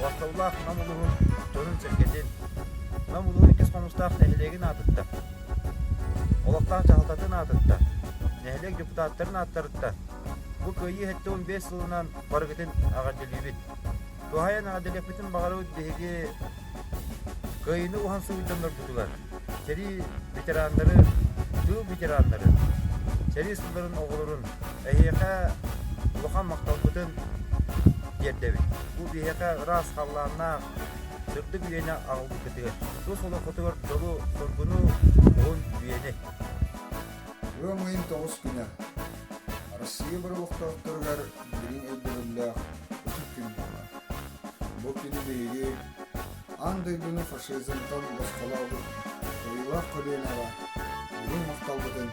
Уастаулах намулуğun törün çekkedin. Намулуğun кес комустах нәһилегин атытта. Олақтақ жағалтатын атытта. Нәһилег депутаттарын аттарытта. Бу көйі хетті 15 жылынан баргытын ағаделебет. Тухаян ағаделепетін бағару деге көйіні ухан суйдандар бұдылар. Чери ветеранлары, тыл ветеранлары, чери сылдарын оғылырын, әйеқа ұлыған мақталбытын дердебет. Бу бейеқа рас қалларына сырды бүйені ағылды кітігер. Бұл солы құтығыр жолу соргуну оғын бүйені. Өң ойын 9 күні. Россия бір ұлықтақтырғар бірін өйдірілі ұтып күн болар. Бұл күні бейге андай бұны фашизмтан басқалауы ұйылақ қөленаға бірін мақталбыдың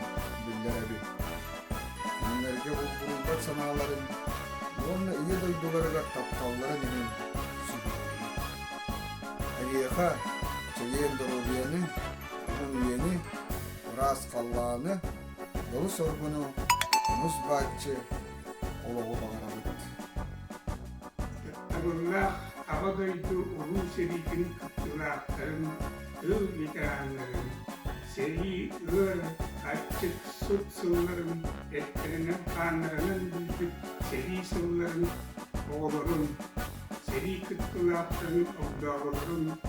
білдер әбі. Күнлерге бұл бұрылдар саналарын оны үйе дойдыларға тапталлары деген сүгірді. Әйеқа чеген дұрубияны, оның үйені, рас қалланы, дұлы соргуну, мұз бәтчі олығы бағара бұд. Allah Abadaydı Ulu Serik'in kıtlıkların, ıl veteranların, seri ıl açık sut sılların, etlerinin kanlarının büyütüp seri sılların, oğulların, seri kıtlıkların, oğulların,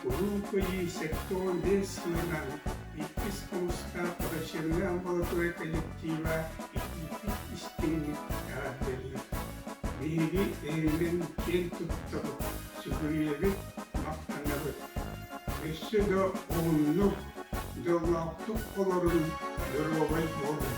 Ulu Koyu sektör deslinden, İktis konusunda başarılı ambulatoriya kolektiva, İktis işini yaratırlar. Biri elinden kel tuttu, süpürüyebi maktanabı. Eşi de onluk, dolaptık kolorun, yorulay oldu.